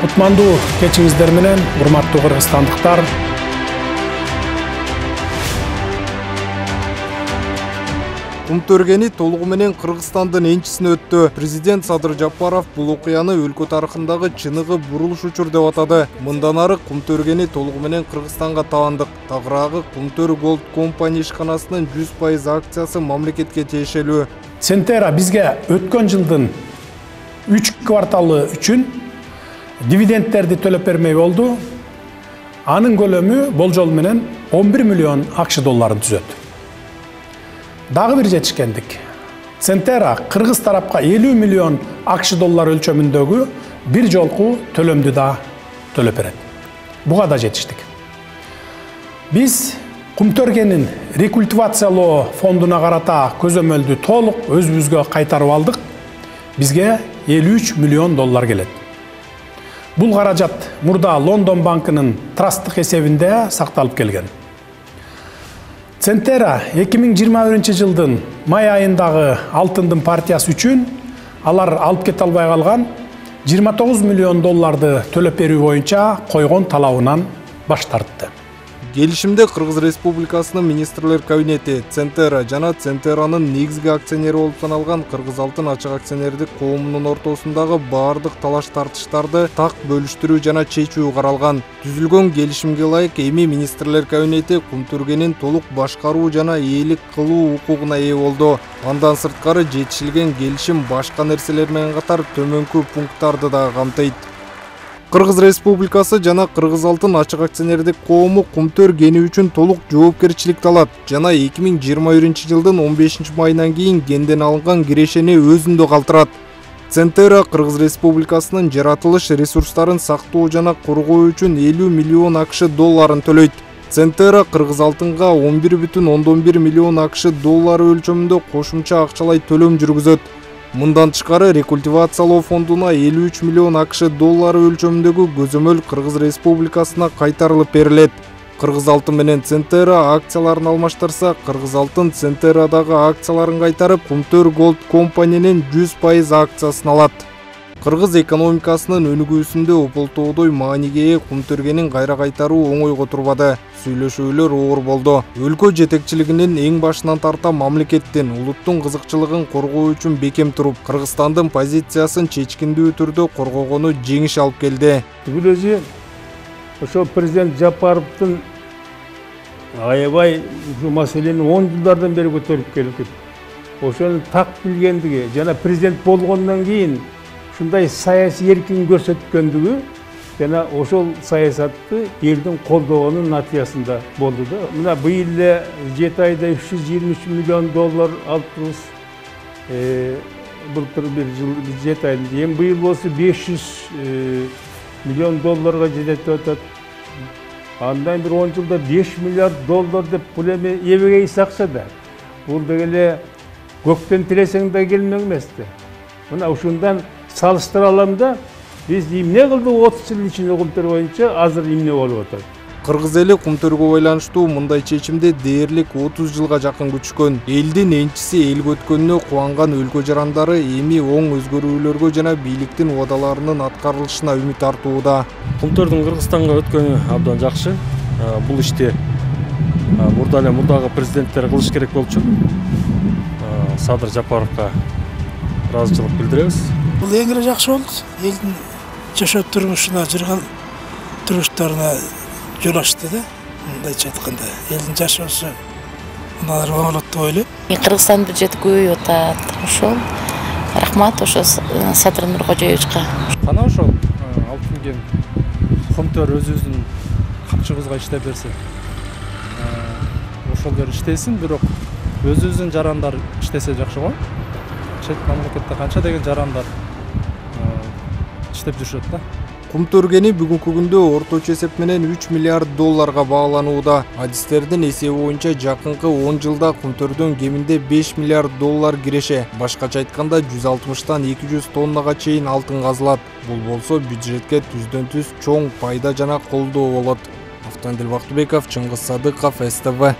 Кутмандуу кечиңиздер менен, урматтуу кыргызстандыктар. Кумтөргени толугу менен Кыргызстандын энчисине өттү. Президент Садыр Жапаров бул окуяны өлкө тарыхындагы чыныгы бурулуш учур деп атады. Мындан ары Кумтөргени толугу менен Кыргызстанга таандык. Тагыраагы Кумтөр Gold Company ишканасынын 100% акциясы мамлекетке тиешелүү. Центера бизге өткөн жылдын 3 кварталы үчүн дивидендтерди төлөп бермей болду. Анын көлөмү болжол менен 11 миллион акш долларын түзөт. Дагы бир жетишкендик. Центера кыргыз тарапка 50 миллион акш доллар өлчөмүндөгү бир жолку төлөмдү да төлөп берет. Буга да жетиштик. Биз Кумтөргенин рекультивациялоо фондуна карата көзөмөлдү толук өзүбүзгө кайтарып алдык. Бизге 53 миллион доллар келет. Бул каражат мурда Лондон банкынын трасттык эсебинде сакталып келген. Центера 2021 жылдын май айындагы алтындын партиясы үчүн алар алып кете албай калган 29 миллион долларды төлөп берүү боюнча койгон талабынан баш тартты. Келишимде Кыргыз Республикасынын министрлер кабинети, Центера жана Центеранын негизги акционери болуп саналган Кыргыз Алтын ачык акционердик коомунун ортосундагы баардык талаш тартыштарды так бөлүштүрүү жана чечүү каралган. Түзүлгөн келишимге ылайык эми министрлер кабинети Кумтөргенин толук башкаруу жана ээлик кылуу укугуна ээ болду. Андан сырткары жетишилген келишим башка нерселер менен катар төмөнкү пункттарды да камтыйт. Кыргыз Республикасы жана Кыргыз Алтын ачык акционердик коому Кумтөр-Кени үчүн толук жоопкерчиликти алат жана 2021 жылдын 15 майынан кийин кенден алынган кирешени өзүндө калтырат. Центера Кыргыз Республикасынын жаратылыш ресурстарын сактоо жана коргоо үчүн 50 миллион акш долларын төлөйт. Центера Кыргыз Алтынга 11,1 миллион акш доллары өлчөмүндө кошумча акчалай төлөм жүргүзөт. Мындан тышкары рекультивациялоо фондуна 53 миллион акш доллары өлчөмүндөгү көзөмөл Кыргыз Республикасына кайтарылып берилет. Кыргыз Алтын менен Центера акцияларын алмаштырса, Кыргыз Алтын Центерадагы акцияларын кайтарып, Кумтөр Gold Company'нин 100% акциясын алат. Кыргыз экономикасынын өнүгүүсүндө ополтоодой мааниге ээ Кумтөргенин кайра кайтаруу оңойго турбады. Сүйлөшүүлөр оор болду. Өлкө жетекчилигинин эң башынан тарта мамлекеттин улуттун кызыкчылыгын коргоо үчүн бекем туруп, Кыргызстандын позициясын чечкиндүү түрдө коргогону жеңиш алып келди. Бул өзү ошо президент Жапаровдун аябай ушул маселени 10 жылдардан бери көтөрүп келип, ошону так билгендиги жана президент болгондон кийин ушундай саясий эркин көрсөткөндүгү жана ошол саясатты элдин колдогонун натыйжасында болду да. Мына быйыл эле 7 айда 323 миллион доллар алыптырбыз. Былтыр бир жыл 7 айда эми быйыл болсо 500 миллион долларга жетет деп атат. Андан бир 10 жылда 5 миллиард доллар деп бул эми эбегейс акча да. Бул дегеле көктөн тилесең да келмек эмес да. Мына ушундан салыштыра аламда биз эмне кылдык 30 жыл ичинде Кумтөр боюнча азыр эмне болуп атат. Кыргыз эли Кумтөргө байланыштуу мындай чечимди дээрлик 30 жылга жакын күтүшкөн. Элдин энчиси элге өткөнүнө кубанган өлкө жарандары эми оң өзгөрүүлөргө жана бийликтин убадаларынын аткарылышына үмүт артууда. Кумтөрдүн Кыргызстанга өткөнү абдан жакшы. Бул ишти мурда эле мурдагы президенттер кылыш керек болчу. Садыр Жапаровго ыраазычылык билдиребиз. Бул эң эле жакшы болду. Элдин жашоо турмушуна, жүргөн турмуштарына жол ачты да. Мындайча айтканда, элдин жашоосу мыналар оңолот деп ойлойм. Кыргызстан бюджети көбөйүп атат. Ошол рахмат ошо Садыр Нуркожоевичке. Кана ошол алтын кен Кумтөр өзүбүздүн камчыбызга иштеп берсе. Ошолдор иштесин, бирок өзүбүздүн жарандар иштесе жакшы го. Чет мамлекетте канча деген жарандар иштеп жүрүшөт да. Кумтөргени бүгүнкү күндө орточо эсеп менен 3 миллиард долларга бааланууда. Адистердин эсеби боюнча жакынкы 10 жылда Кумтөрдөн кеминде 5 миллиард доллар киреше. Башкача айтканда 160-тан 200 тоннага чейин алтын казылат. Бул болсо бюджетке түздөн-түз чоң пайда жана колдоо болот. Автандил Бактыбеков, Чыңгыз Садыков, СТВ.